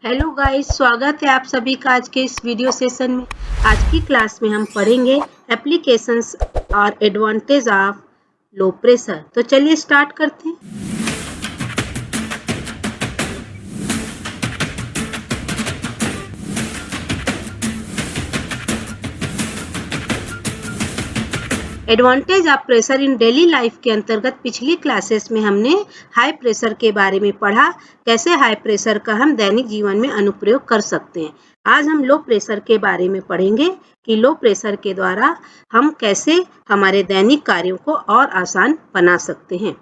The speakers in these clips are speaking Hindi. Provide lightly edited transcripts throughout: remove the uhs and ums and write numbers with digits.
हेलो गाइस, स्वागत है आप सभी का आज के इस वीडियो सेशन में। आज की क्लास में हम पढ़ेंगे एप्लीकेशंस और एडवांटेज ऑफ लो प्रेशर। तो चलिए स्टार्ट करते हैं। Advantage of pressure in daily life के अंतर्गत पिछली क्लासेस में हमने हाई प्रेशर के बारे में पढ़ा, कैसे हाई प्रेशर का हम दैनिक जीवन में अनुप्रयोग कर सकते हैं। आज हम लो प्रेशर के बारे में पढ़ेंगे कि लो प्रेशर के द्वारा हम कैसे हमारे दैनिक कार्यों को और आसान बना सकते हैं।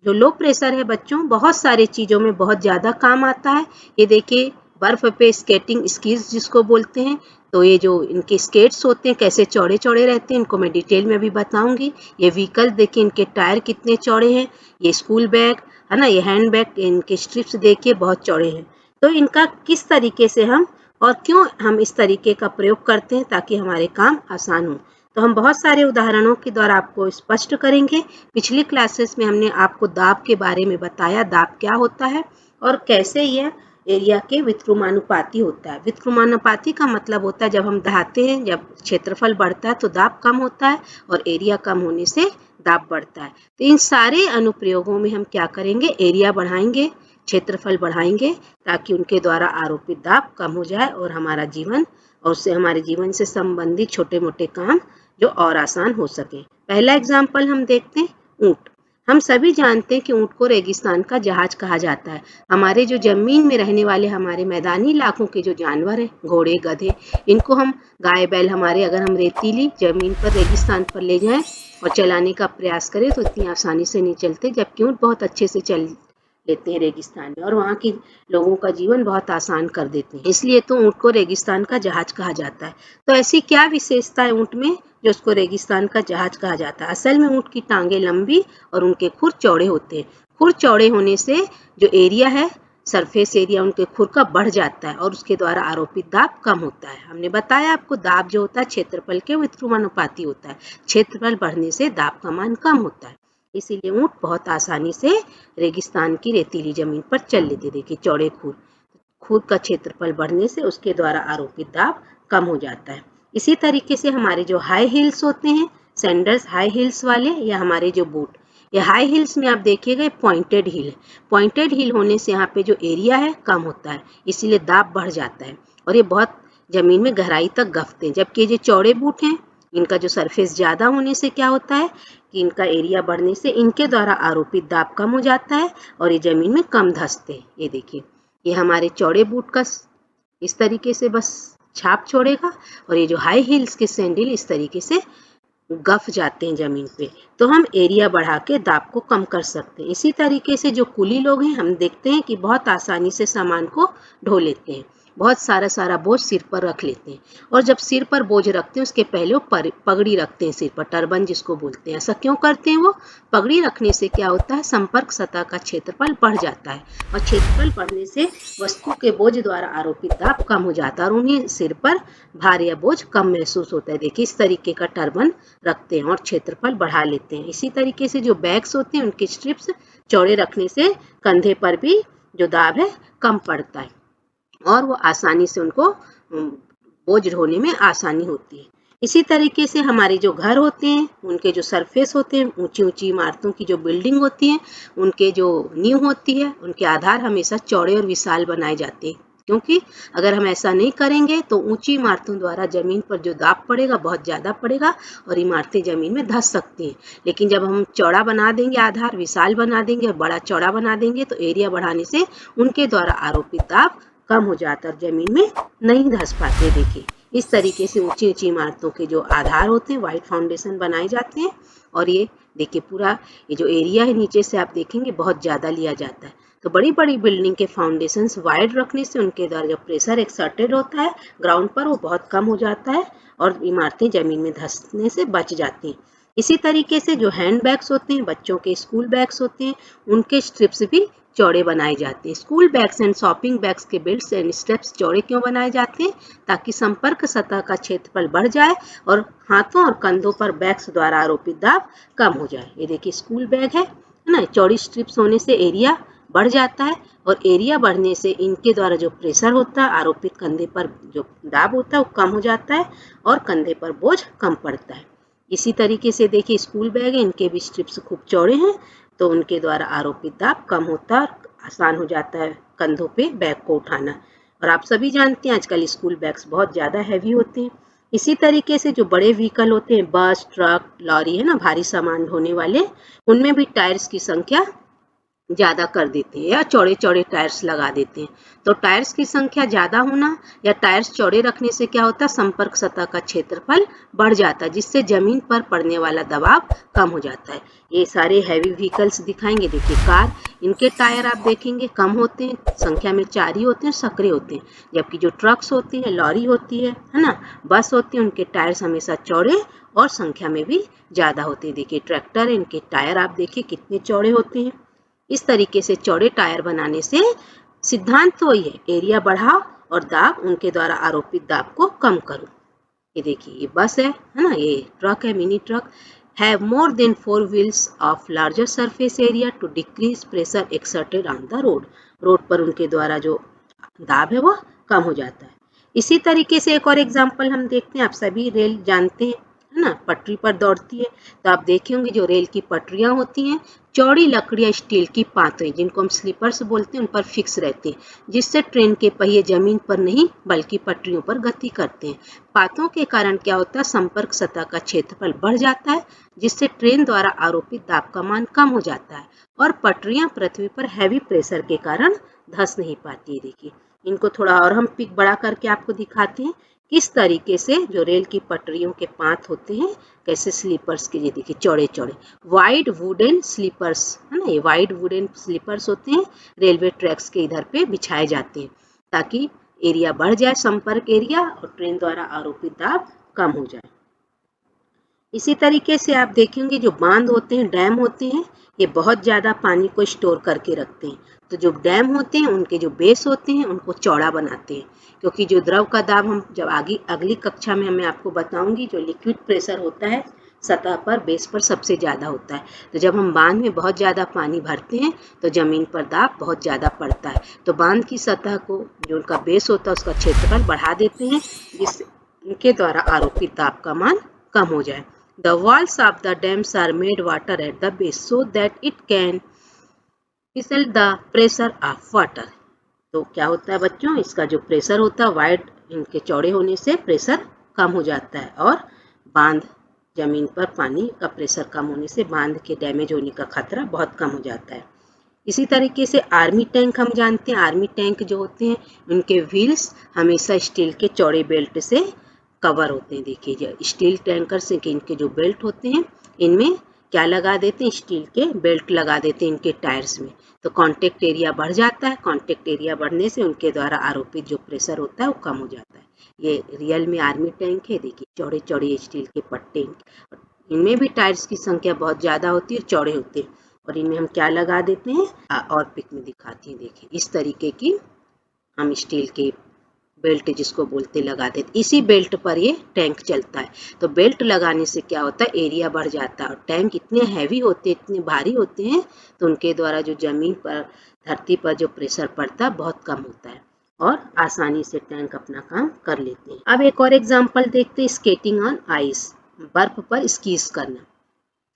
जो लो प्रेशर है बच्चों, बहुत सारी चीज़ों में बहुत ज़्यादा काम आता है। ये देखिए, बर्फ पे स्केटिंग स्कीज जिसको बोलते हैं, तो ये जो इनके स्केट्स होते हैं कैसे चौड़े चौड़े रहते हैं, इनको मैं डिटेल में अभी बताऊंगी। ये व्हीकल देखिए, इनके टायर कितने चौड़े हैं। ये स्कूल बैग है ना, ये हैंड बैग, इनके स्ट्रिप्स देखिए बहुत चौड़े हैं। तो इनका किस तरीके से हम और क्यों हम इस तरीके का प्रयोग करते हैं ताकि हमारे काम आसान हो, तो हम बहुत सारे उदाहरणों के द्वारा आपको स्पष्ट करेंगे। पिछली क्लासेस में हमने आपको दाब के बारे में बताया, दाब क्या होता है और कैसे यह एरिया के व्युत्क्रमानुपाती होता है। व्युत्क्रमानुपाती का मतलब होता है जब हम दहाते हैं, जब क्षेत्रफल बढ़ता है तो दाब कम होता है और एरिया कम होने से दाब बढ़ता है। तो इन सारे अनुप्रयोगों में हम क्या करेंगे, एरिया बढ़ाएंगे, क्षेत्रफल बढ़ाएंगे ताकि उनके द्वारा आरोपित दाब कम हो जाए और हमारा जीवन और उससे हमारे जीवन से संबंधित छोटे मोटे काम जो और आसान हो सके। पहला एग्जाम्पल हम देखते हैं, ऊंट। हम सभी जानते हैं कि ऊंट को रेगिस्तान का जहाज कहा जाता है। हमारे जो जमीन में रहने वाले हमारे मैदानी इलाकों के जो जानवर हैं, घोड़े गधे, इनको हम गाय बैल हमारे अगर हम रेतीली जमीन पर रेगिस्तान पर ले जाएं और चलाने का प्रयास करें तो इतनी आसानी से नहीं चलते, जबकि ऊंट बहुत अच्छे से चल लेते हैं रेगिस्तान में और वहाँ के लोगों का जीवन बहुत आसान कर देते हैं। इसलिए तो ऊंट को रेगिस्तान का जहाज कहा जाता है। तो ऐसी क्या विशेषता है ऊंट में जो उसको रेगिस्तान का जहाज कहा जाता है? असल में ऊंट की टांगे लंबी और उनके खुर चौड़े होते हैं। खुर चौड़े होने से जो एरिया है, सरफेस एरिया उनके खुर का बढ़ जाता है और उसके द्वारा आरोपित दाब कम होता है। हमने बताया आपको, दाब जो होता है क्षेत्रफल के व्युत्क्रमानुपाती होता है। क्षेत्रफल बढ़ने से दाब का मान कम होता है। इसीलिए ऊंट बहुत आसानी से रेगिस्तान की रेतीली जमीन पर चल लेते। देखिए चौड़े खुर, खुर का क्षेत्रफल बढ़ने से उसके द्वारा आरोपित दाब कम हो जाता है। इसी तरीके से हमारे जो हाई हील्स होते हैं, सैंडल्स हाई हील्स वाले, या हमारे जो बूट, ये हाई हील्स में आप देखिएगा पॉइंटेड हील है। पॉइंटेड हील होने से यहाँ पे जो एरिया है कम होता है, इसीलिए दाब बढ़ जाता है और ये बहुत जमीन में गहराई तक गफते हैं। जबकि ये चौड़े बूट हैं, इनका जो सरफेस ज़्यादा होने से क्या होता है कि इनका एरिया बढ़ने से इनके द्वारा आरोपित दाब कम हो जाता है और ये जमीन में कम धंसते हैं। ये देखिए, ये हमारे चौड़े बूट का इस तरीके से बस छाप छोड़ेगा और ये जो हाई हील्स के सैंडल इस तरीके से गफ जाते हैं जमीन पे। तो हम एरिया बढ़ा के दाब को कम कर सकते हैं। इसी तरीके से जो कुली लोग हैं, हम देखते हैं कि बहुत आसानी से सामान को ढो लेते हैं, बहुत सारा सारा बोझ सिर पर रख लेते हैं। और जब सिर पर बोझ रखते हैं उसके पहले वो पगड़ी रखते हैं सिर पर, टर्बन जिसको बोलते हैं। ऐसा क्यों करते हैं? वो पगड़ी रखने से क्या होता है, संपर्क सतह का क्षेत्रफल बढ़ जाता है और क्षेत्रफल बढ़ने से वस्तु के बोझ द्वारा आरोपित दाब कम हो जाता है और उन्हें सिर पर भार या बोझ कम महसूस होता है। देखिए, इस तरीके का टर्बन रखते हैं और क्षेत्रफल बढ़ा लेते हैं। इसी तरीके से जो बैग्स होते हैं उनके स्ट्रिप्स चौड़े रखने से कंधे पर भी जो दाब है कम पड़ता है और वो आसानी से उनको बोझ ढोने में आसानी होती है। इसी तरीके से हमारे जो घर होते हैं, उनके जो सरफेस होते हैं, ऊंची ऊंची इमारतों की जो बिल्डिंग होती है, उनके जो नींव होती है, उनके आधार हमेशा चौड़े और विशाल बनाए जाते हैं। क्योंकि अगर हम ऐसा नहीं करेंगे तो ऊंची इमारतों द्वारा जमीन पर जो दाब पड़ेगा बहुत ज़्यादा पड़ेगा और इमारतें जमीन में धंस सकती हैं। लेकिन जब हम चौड़ा बना देंगे, आधार विशाल बना देंगे और बड़ा चौड़ा बना देंगे, तो एरिया बढ़ाने से उनके द्वारा आरोपित दाब कम हो जाता है और जमीन में नहीं धंस पाते। देखिए, इस तरीके से ऊंची ऊंची इमारतों के जो आधार होते हैं, वाइड फाउंडेशन बनाए जाते हैं। और ये देखिए, पूरा ये जो एरिया है नीचे से आप देखेंगे बहुत ज़्यादा लिया जाता है। तो बड़ी बड़ी बिल्डिंग के फाउंडेशंस वाइड रखने से उनके द्वारा जो प्रेशर एक्सर्टेड होता है ग्राउंड पर, वो बहुत कम हो जाता है और इमारतें जमीन में धंसने से बच जाती हैं। इसी तरीके से जो हैंड बैग्स होते हैं, बच्चों के स्कूल बैग्स होते हैं, उनके स्ट्रिप्स भी चौड़े बनाए जाते हैं। School bags and shopping bags के बेल्ट्स एंड स्ट्रिप्स चौड़े क्यों बनाए जाते हैं? ताकि संपर्क सतह का क्षेत्रफल बढ़ जाए और हाथों और कंधों पर बैग्स द्वारा आरोपित दाब कम हो जाए। ये देखिए, स्कूल बैग है ना, चौड़ी स्ट्रिप्स होने से एरिया बढ़ जाता है और एरिया बढ़ने से इनके द्वारा जो प्रेशर होता है आरोपित कंधे पर जो दाब होता है वो कम हो जाता है और कंधे पर बोझ कम पड़ता है। इसी तरीके से देखिए स्कूल बैग है, इनके भी स्ट्रिप्स खूब चौड़े हैं तो उनके द्वारा आरोपित दाब कम होता है और आसान हो जाता है कंधों पे बैग को उठाना। और आप सभी जानते हैं आजकल स्कूल बैग्स बहुत ज़्यादा हैवी होते हैं। इसी तरीके से जो बड़े व्हीकल होते हैं बस, ट्रक, लॉरी है ना, भारी सामान ढोने वाले, उनमें भी टायर्स की संख्या ज़्यादा कर देते हैं या चौड़े चौड़े टायर्स लगा देते हैं। तो टायर्स की संख्या ज़्यादा होना या टायर्स चौड़े रखने से क्या होता है, संपर्क सतह का क्षेत्रफल बढ़ जाता है जिससे जमीन पर पड़ने वाला दबाव कम हो जाता है। ये सारे हैवी व्हीकल्स दिखाएंगे। देखिए कार, इनके टायर आप देखेंगे कम होते हैं, संख्या में 4 ही होते हैं, संकरे होते हैं। जबकि जो ट्रक्स होती है, लॉरी होती है ना, बस होती है, उनके टायर्स हमेशा चौड़े और संख्या में भी ज़्यादा होते हैं। देखिए ट्रैक्टर है, इनके टायर आप देखिए कितने चौड़े होते हैं। इस तरीके से चौड़े टायर बनाने से सिद्धांत तो वही है, एरिया बढ़ाओ और दाब उनके द्वारा आरोपित दाब को कम करो। ये देखिए ये बस है ना, ये ट्रक है, mini truck, have more than 4 wheels of larger surface area to decrease pressure exerted on the road. Road पर उनके द्वारा जो दाब है वो कम हो जाता है। इसी तरीके से एक और एग्जांपल हम देखते हैं। आप सभी रेल जानते हैं है ना, पटरी पर दौड़ती है तो आप देखे होंगे जो रेल की पटरियां होती हैं, चौड़ी लकड़ियां स्टील की पातों जिनको हम स्लीपर्स बोलते हैं उन पर फिक्स रहती हैं जिससे ट्रेन के पहिए जमीन पर नहीं बल्कि पटरियों पर गति करते हैं। पातों के कारण क्या होता है, संपर्क सतह का क्षेत्रफल बढ़ जाता है जिससे ट्रेन द्वारा आरोपित दाब का मान कम हो जाता है और पटरियां पृथ्वी पर हैवी प्रेशर के कारण धंस नहीं पाती है। देखिए इनको थोड़ा और हम पिक बड़ा करके आपको दिखाते हैं किस तरीके से जो रेल की पटरियों के पात होते हैं कैसे स्लीपर्स के, ये देखिए चौड़े चौड़े वाइड वुडन स्लीपर्स है ना, ये वाइड वुडन स्लीपर्स होते हैं, रेलवे ट्रैक्स के इधर पे बिछाए जाते हैं ताकि एरिया बढ़ जाए, संपर्क एरिया, और ट्रेन द्वारा आरोपित दाब कम हो जाए। इसी तरीके से आप देखेंगे जो बांध होते हैं, डैम होते हैं, ये बहुत ज़्यादा पानी को स्टोर करके रखते हैं। तो जो डैम होते हैं उनके जो बेस होते हैं उनको चौड़ा बनाते हैं क्योंकि जो द्रव का दाब हम जब अगली कक्षा में मैं आपको बताऊंगी, जो लिक्विड प्रेशर होता है सतह पर बेस पर सबसे ज़्यादा होता है। तो जब हम बांध में बहुत ज़्यादा पानी भरते हैं तो ज़मीन पर दाब बहुत ज़्यादा पड़ता है, तो बांध की सतह को जो उनका बेस होता है उसका क्षेत्रफल बढ़ा देते हैं जिससे उनके द्वारा आरोपित दाब का मान कम हो जाए। The walls of the dams are made water at the base so that it can withstand the pressure of water. तो क्या होता है बच्चों, इसका जो प्रेशर होता है वाइड इनके चौड़े होने से प्रेशर कम हो जाता है और बांध जमीन पर पानी का प्रेशर कम होने से बांध के डैमेज होने का खतरा बहुत कम हो जाता है। इसी तरीके से आर्मी टैंक हम जानते हैं, आर्मी टैंक जो होते हैं उनके व्हील्स हमेशा स्टील के चौड़े बेल्ट से कवर होते हैं। देखिए जो स्टील टैंकर से के इनके जो बेल्ट होते हैं इनमें क्या लगा देते हैं, स्टील के बेल्ट लगा देते हैं इनके टायर्स में, तो कांटेक्ट एरिया बढ़ जाता है। कांटेक्ट एरिया बढ़ने से उनके द्वारा आरोपित जो प्रेशर होता है वो कम हो जाता है। ये रियल में आर्मी टैंक है। देखिए चौड़े चौड़े स्टील के पट्टे, इनमें भी टायर्स की संख्या बहुत ज़्यादा होती है, चौड़े होते हैं और इनमें हम क्या लगा देते हैं और पिक में दिखाती हैं। देखिए इस तरीके की हम स्टील के बेल्ट जिसको बोलते लगा देते, इसी बेल्ट पर ये टैंक चलता है। तो बेल्ट लगाने से क्या होता है, एरिया बढ़ जाता है और टैंक इतने हैवी होते हैं, इतने भारी होते हैं तो उनके द्वारा जो जमीन पर धरती पर जो प्रेशर पड़ता है बहुत कम होता है और आसानी से टैंक अपना काम कर लेते हैं। अब एक और एग्जाम्पल देखते हैं, स्केटिंग ऑन आइस, बर्फ पर स्कीज करना।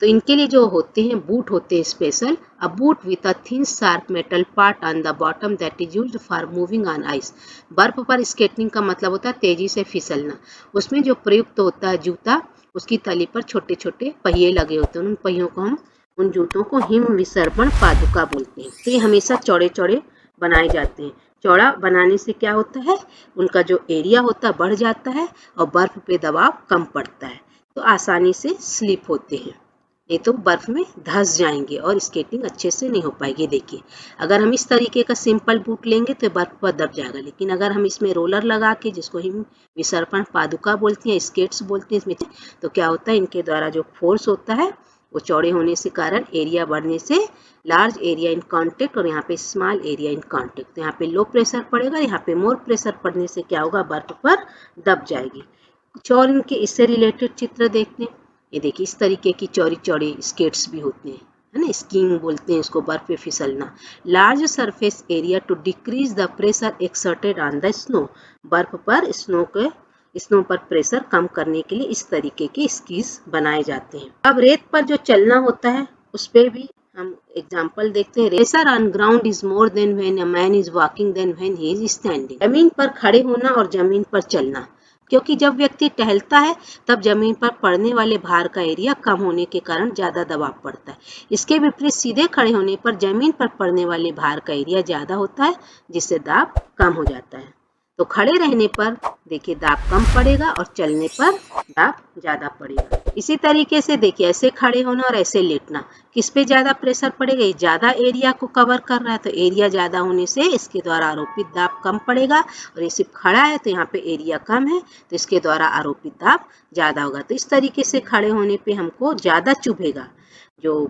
तो इनके लिए जो होते हैं बूट होते हैं special, a boot with a thin sharp metal part on the bottom that is used for moving on ice. बर्फ पर स्केटिंग का मतलब होता है तेजी से फिसलना। उसमें जो प्रयुक्त होता है जूता, उसकी तली पर छोटे छोटे पहिए लगे होते हैं, उन पहियों को हम उन जूतों को हिम विसर्पण पादुका बोलते हैं। तो ये हमेशा चौड़े चौड़े बनाए जाते हैं। चौड़ा बनाने से क्या होता है, उनका जो एरिया होता है बढ़ जाता है और बर्फ पे दबाव कम पड़ता है तो आसानी से स्लिप होते हैं, ये तो बर्फ में धंस जाएंगे और स्केटिंग अच्छे से नहीं हो पाएगी। देखिए अगर हम इस तरीके का सिंपल बूट लेंगे तो बर्फ पर दब जाएगा, लेकिन अगर हम इसमें रोलर लगा के जिसको हिम विसर्पण पादुका बोलते हैं, स्केट्स बोलते हैं इसमें, तो क्या होता है इनके द्वारा जो फोर्स होता है वो चौड़े होने से कारण एरिया बढ़ने से लार्ज एरिया इन कॉन्टेक्ट और यहाँ पे स्मॉल एरिया इन कॉन्टेक्ट, तो यहाँ पे लो प्रेशर पड़ेगा, यहाँ पे मोर प्रेशर पड़ने से क्या होगा, बर्फ पर दब जाएगी। कुछ और इनके इससे रिलेटेड चित्र देखते हैं। ये देखिए इस तरीके की चौड़ी चौड़ी स्केट्स भी होते हैं है ना, स्कीइंग बोलते हैं इसको, बर्फ पे फिसलना। Large surface area to decrease the pressure exerted on the snow, बर्फ पर स्नो पर प्रेशर कम करने के लिए इस तरीके के स्कीज बनाए जाते हैं। अब रेत पर जो चलना होता है उस पे भी हम एग्जाम्पल देखते हैं। Pressure on ground is more than when a man is walking than when he is standing. जमीन पर खड़े होना और जमीन पर चलना, क्योंकि जब व्यक्ति टहलता है तब जमीन पर पड़ने वाले भार का एरिया कम होने के कारण ज्यादा दबाव पड़ता है। इसके विपरीत सीधे खड़े होने पर जमीन पर पड़ने वाले भार का एरिया ज्यादा होता है, जिससे दाब कम हो जाता है। तो खड़े रहने पर देखिए दाब कम पड़ेगा और चलने पर दाब ज्यादा पड़ेगा। इसी तरीके से देखिए ऐसे खड़े होना और ऐसे लेटना, किस पे ज्यादा प्रेशर पड़ेगा, ये ज्यादा एरिया को कवर कर रहा है तो एरिया ज्यादा होने से इसके द्वारा आरोपित दाब कम पड़ेगा, और ये सिर्फ खड़ा है तो यहाँ पे एरिया कम है तो इसके द्वारा आरोपित दाब ज्यादा होगा। तो इस तरीके से खड़े होने पे हमको ज्यादा चुभेगा। जो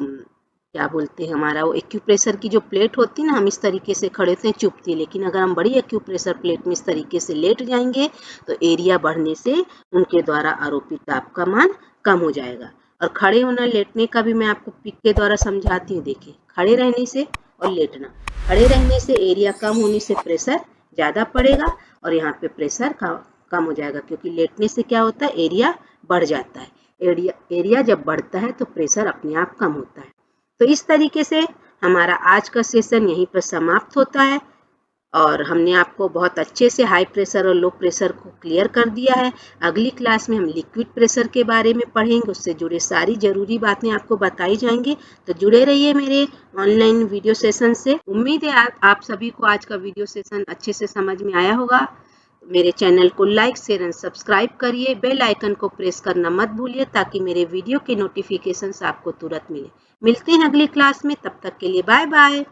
क्या बोलते हैं, हमारा वो एक्यूप्रेशर की जो प्लेट होती है ना, हम इस तरीके से खड़े होते हैं चुभती है, लेकिन अगर हम बड़ी एक्यूप्रेशर प्लेट में इस तरीके से लेट जाएंगे तो एरिया बढ़ने से उनके द्वारा आरोपित दाब का मान कम हो जाएगा। और खड़े होना लेटने का भी मैं आपको पिक के द्वारा समझाती हूँ। देखिए खड़े रहने से और लेटना, खड़े रहने से एरिया कम होने से प्रेशर ज्यादा पड़ेगा और यहाँ पे प्रेशर कम हो जाएगा, क्योंकि लेटने से क्या होता है, एरिया बढ़ जाता है। एरिया जब बढ़ता है तो प्रेशर अपने आप कम होता है। तो इस तरीके से हमारा आज का सेशन यहीं पर समाप्त होता है और हमने आपको बहुत अच्छे से हाई प्रेशर और लो प्रेशर को क्लियर कर दिया है। अगली क्लास में हम लिक्विड प्रेशर के बारे में पढ़ेंगे, उससे जुड़े सारी जरूरी बातें आपको बताई जाएंगी। तो जुड़े रहिए मेरे ऑनलाइन वीडियो सेशन से। उम्मीद है आप सभी को आज का वीडियो सेशन अच्छे से समझ में आया होगा। मेरे चैनल को लाइक शेयर एंड सब्सक्राइब करिए, बेल आइकन को प्रेस करना मत भूलिए ताकि मेरे वीडियो के नोटिफिकेशंस आपको तुरंत मिले। मिलते हैं अगली क्लास में, तब तक के लिए बाय बाय।